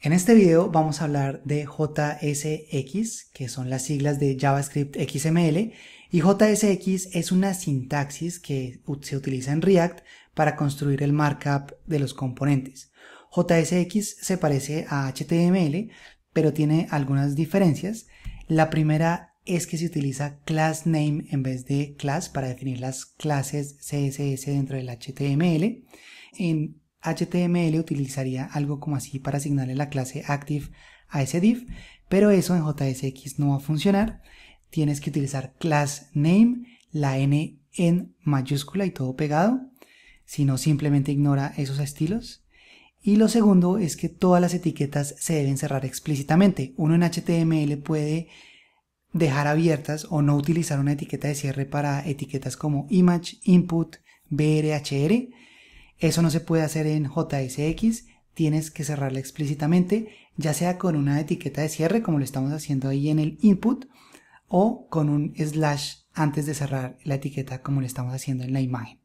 En este video vamos a hablar de JSX, que son las siglas de JavaScript XML, y JSX es una sintaxis que se utiliza en React para construir el markup de los componentes. JSX se parece a HTML, pero tiene algunas diferencias. La primera es que se utiliza class name en vez de class para definir las clases CSS dentro del HTML. En HTML utilizaría algo como así para asignarle la clase active a ese div, pero eso en JSX no va a funcionar. Tienes que utilizar class name, la N en mayúscula y todo pegado, si no simplemente ignora esos estilos. Y lo segundo es que todas las etiquetas se deben cerrar explícitamente. Uno en HTML puede dejar abiertas o no utilizar una etiqueta de cierre para etiquetas como image, input, brhr. Eso no se puede hacer en JSX, tienes que cerrarla explícitamente, ya sea con una etiqueta de cierre como lo estamos haciendo ahí en el input, o con un slash antes de cerrar la etiqueta como lo estamos haciendo en la imagen.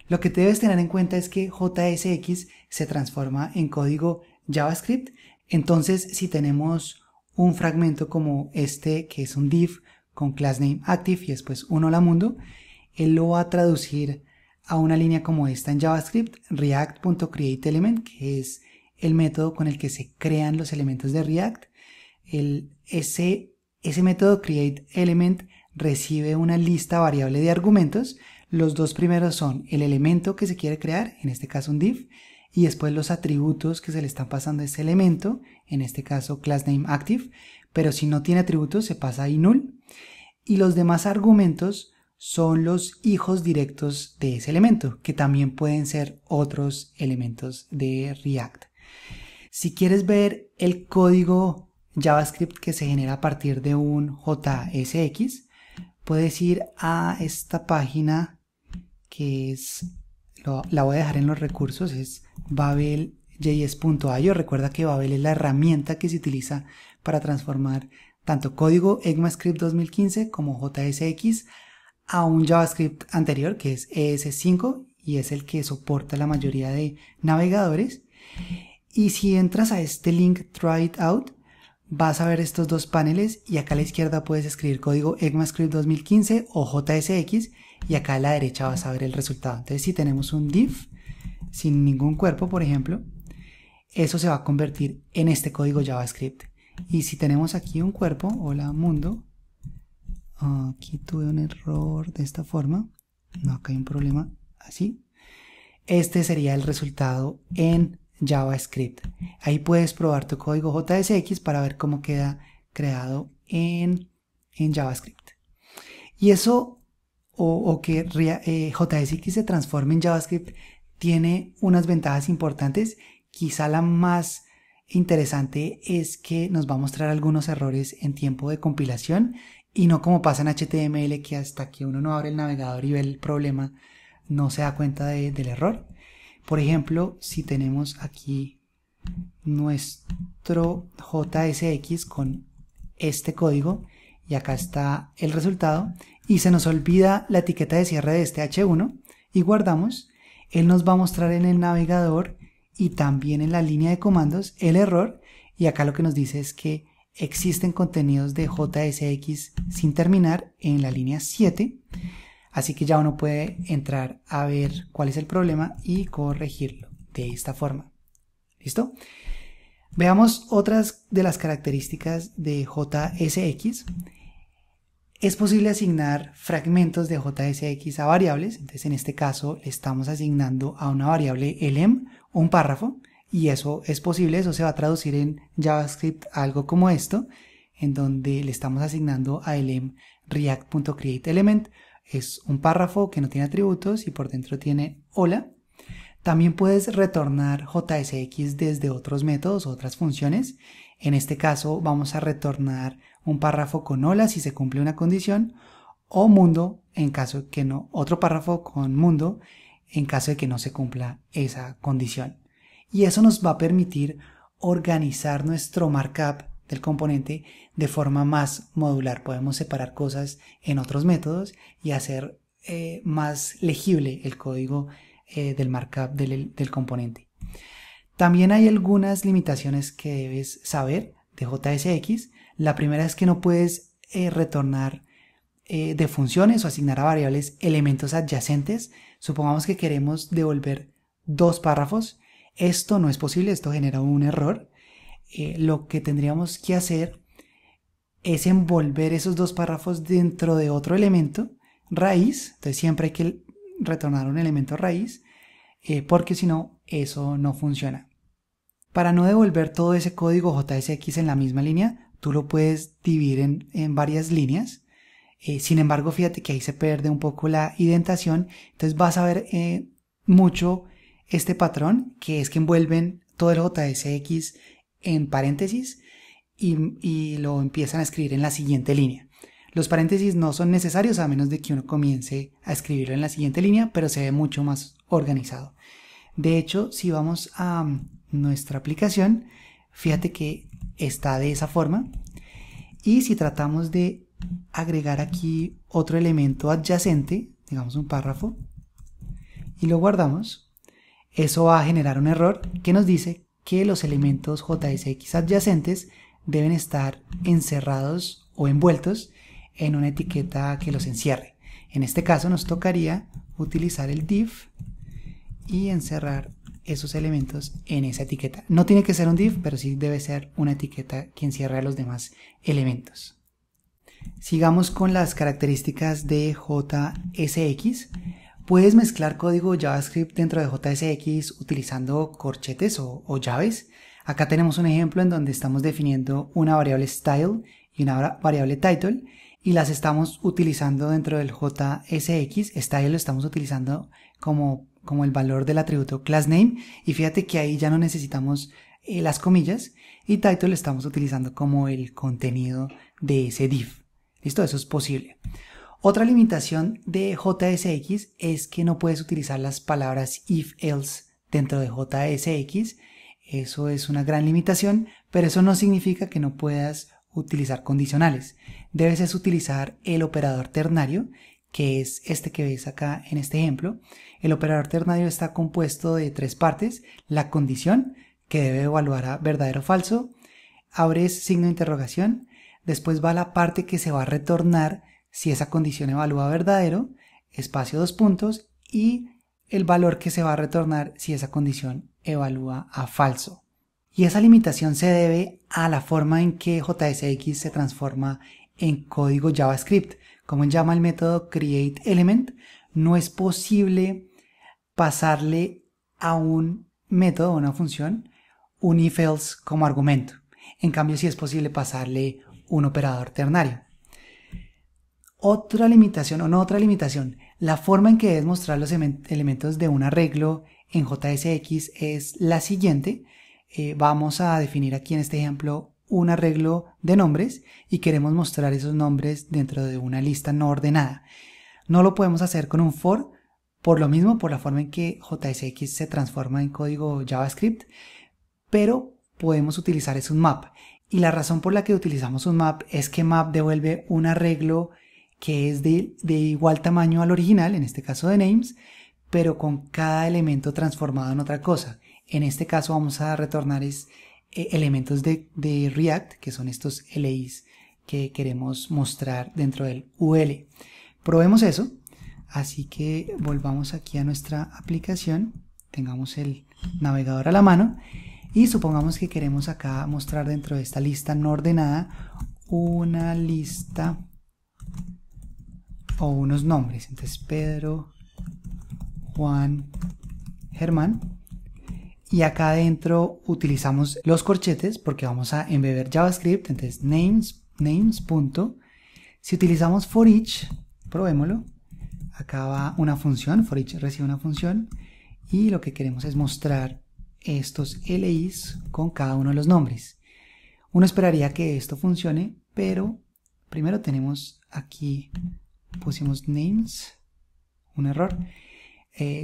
Lo que debes tener en cuenta es que JSX se transforma en código JavaScript, entonces si tenemos un fragmento como este que es un div con class name active y después un hola mundo, él lo va a traducir a una línea como esta en JavaScript, react.createElement, que es el método con el que se crean los elementos de React. Ese método createElement recibe una lista variable de argumentos. Los dos primeros son el elemento que se quiere crear, en este caso un div, y después los atributos que se le están pasando a ese elemento, en este caso classNameActive, pero si no tiene atributos se pasa ahí null, y los demás argumentos son los hijos directos de ese elemento, que también pueden ser otros elementos de React. Si quieres ver el código JavaScript que se genera a partir de un JSX, puedes ir a esta página que es, la voy a dejar en los recursos, es babel.js.io. Recuerda que Babel es la herramienta que se utiliza para transformar tanto código ECMAScript 2015 como JSX a un JavaScript anterior que es ES5 y es el que soporta la mayoría de navegadores. Y si entras a este link Try It Out, vas a ver estos dos paneles y acá a la izquierda puedes escribir código ECMAScript 2015 o JSX y acá a la derecha vas a ver el resultado. Entonces si tenemos un div sin ningún cuerpo, por ejemplo, eso se va a convertir en este código JavaScript. Y si tenemos aquí un cuerpo, hola mundo, aquí tuve un error de esta forma, no, acá hay un problema así, este sería el resultado en JavaScript. Ahí puedes probar tu código JSX para ver cómo queda creado en JavaScript. Y eso, o que JSX se transforme en JavaScript, tiene unas ventajas importantes. Quizá la más interesante es que nos va a mostrar algunos errores en tiempo de compilación y no como pasa en HTML, que hasta que uno no abre el navegador y ve el problema no se da cuenta del error. Por ejemplo, si tenemos aquí nuestro JSX con este código y acá está el resultado y se nos olvida la etiqueta de cierre de este H1 y guardamos, él nos va a mostrar en el navegador y también en la línea de comandos el error, y acá lo que nos dice es que existen contenidos de JSX sin terminar en la línea 7, así que ya uno puede entrar a ver cuál es el problema y corregirlo de esta forma. ¿Listo? Veamos otras de las características de JSX. Es posible asignar fragmentos de JSX a variables, entonces en este caso le estamos asignando a una variable elem un párrafo, y eso es posible, eso se va a traducir en JavaScript algo como esto, en donde le estamos asignando a elem react.createElement, es un párrafo que no tiene atributos y por dentro tiene hola. También puedes retornar JSX desde otros métodos, otras funciones. En este caso vamos a retornar un párrafo con hola si se cumple una condición, o mundo en caso de que no, otro párrafo con mundo en caso de que no se cumpla esa condición. Y eso nos va a permitir organizar nuestro markup del componente de forma más modular. Podemos separar cosas en otros métodos y hacer más legible el código del markup del componente. También hay algunas limitaciones que debes saber de JSX. La primera es que no puedes retornar de funciones o asignar a variables elementos adyacentes. Supongamos que queremos devolver 2 párrafos. Esto no es posible, esto genera un error. Lo que tendríamos que hacer es envolver esos 2 párrafos dentro de otro elemento raíz. Entonces siempre hay que retornar un elemento raíz, porque si no, eso no funciona. Para no devolver todo ese código JSX en la misma línea, tú lo puedes dividir en varias líneas. Sin embargo, fíjate que ahí se pierde un poco la indentación. Entonces vas a ver mucho este patrón, que es que envuelven todo el JSX en paréntesis y lo empiezan a escribir en la siguiente línea. Los paréntesis no son necesarios a menos de que uno comience a escribirlo en la siguiente línea, pero se ve mucho más organizado. De hecho, si vamos a nuestra aplicación, fíjate que está de esa forma. Y si tratamos de agregar aquí otro elemento adyacente, digamos un párrafo, y lo guardamos, eso va a generar un error que nos dice que los elementos JSX adyacentes deben estar encerrados o envueltos en una etiqueta que los encierre. En este caso nos tocaría utilizar el div y encerrar esos elementos en esa etiqueta. No tiene que ser un div, pero sí debe ser una etiqueta que encierre a los demás elementos. Sigamos con las características de JSX. Puedes mezclar código JavaScript dentro de JSX utilizando corchetes o llaves. Acá tenemos un ejemplo en donde estamos definiendo una variable style y una variable title y las estamos utilizando dentro del JSX. Style lo estamos utilizando como el valor del atributo className, y fíjate que ahí ya no necesitamos las comillas, y title lo estamos utilizando como el contenido de ese div. ¿Listo? Eso es posible. Otra limitación de JSX es que no puedes utilizar las palabras if else dentro de JSX. Eso es una gran limitación, pero eso no significa que no puedas utilizar condicionales. Debes utilizar el operador ternario, que es este que ves acá en este ejemplo. El operador ternario está compuesto de 3 partes: la condición, que debe evaluar a verdadero o falso, abres signo de interrogación, después va la parte que se va a retornar si esa condición evalúa verdadero, espacio 2 puntos, y el valor que se va a retornar si esa condición evalúa a falso. Y esa limitación se debe a la forma en que JSX se transforma en código JavaScript. Como llama el método createElement, no es posible pasarle a un método o una función un if else como argumento. En cambio, sí es posible pasarle un operador ternario. Otra limitación, la forma en que debes mostrar los elementos de un arreglo en JSX es la siguiente. Vamos a definir aquí en este ejemplo un arreglo de nombres y queremos mostrar esos nombres dentro de una lista no ordenada. No lo podemos hacer con un for, por lo mismo, por la forma en que JSX se transforma en código JavaScript, pero podemos utilizar un map. Y la razón por la que utilizamos un map es que map devuelve un arreglo que es de igual tamaño al original, en este caso de names, pero con cada elemento transformado en otra cosa. En este caso vamos a retornar elementos de React, que son estos LIs que queremos mostrar dentro del UL. Probemos eso. Así que volvamos aquí a nuestra aplicación, tengamos el navegador a la mano y supongamos que queremos acá mostrar dentro de esta lista no ordenada una lista o unos nombres. Entonces Pedro, Juan, Germán, y acá adentro utilizamos los corchetes porque vamos a embeber JavaScript. Entonces names. Si utilizamos for each, probémoslo. Acá va una función, for each recibe una función y lo que queremos es mostrar estos LIs con cada uno de los nombres. Uno esperaría que esto funcione, pero primero tenemos aquí, pusimos names, un error,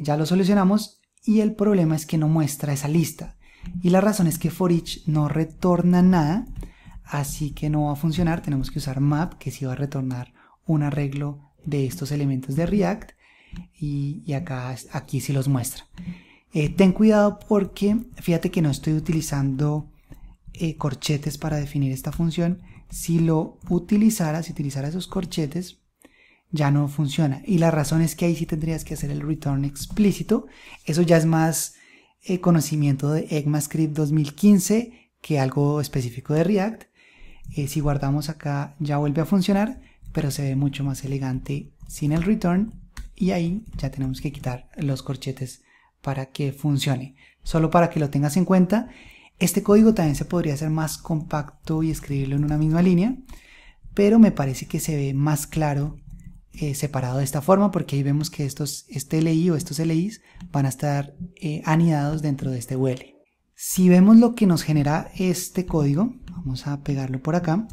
ya lo solucionamos y el problema es que no muestra esa lista y la razón es que for each no retorna nada, así que no va a funcionar. Tenemos que usar map, que sí va a retornar un arreglo de estos elementos de React y aquí sí los muestra. Ten cuidado porque fíjate que no estoy utilizando corchetes para definir esta función. Si utilizara esos corchetes, ya no funciona. Y la razón es que ahí sí tendrías que hacer el return explícito. Eso ya es más conocimiento de ECMAScript 2015 que algo específico de React. Si guardamos acá ya vuelve a funcionar, pero se ve mucho más elegante sin el return. Y ahí ya tenemos que quitar los corchetes para que funcione. Solo para que lo tengas en cuenta. Este código también se podría hacer más compacto y escribirlo en una misma línea, pero me parece que se ve más claro separado de esta forma, porque ahí vemos que este LI o estos LIs van a estar anidados dentro de este UL. Si vemos lo que nos genera este código, vamos a pegarlo por acá,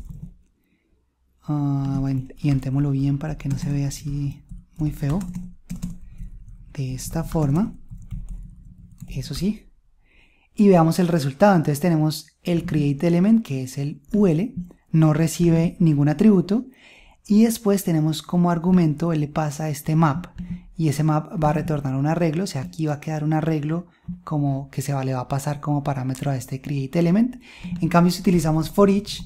orientémoslo bien para que no se vea así muy feo, de esta forma, eso sí, y veamos el resultado. Entonces tenemos el createElement, que es el UL, no recibe ningún atributo, y después tenemos como argumento, él le pasa este map, y ese map va a retornar un arreglo. O sea, aquí va a quedar un arreglo como que le va a pasar como parámetro a este createElement. En cambio, si utilizamos for each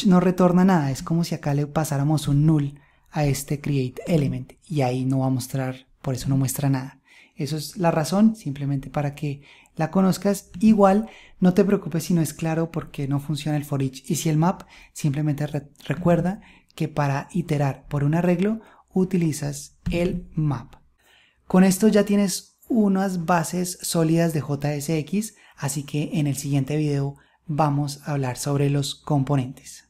no retorna nada, es como si acá le pasáramos un null a este createElement, y ahí no va a mostrar, por eso no muestra nada. Eso es la razón, simplemente para que la conozcas. Igual no te preocupes si no es claro porque no funciona el for each y si el map, simplemente recuerda que para iterar por un arreglo utilizas el map. Con esto ya tienes unas bases sólidas de JSX, así que en el siguiente video vamos a hablar sobre los componentes.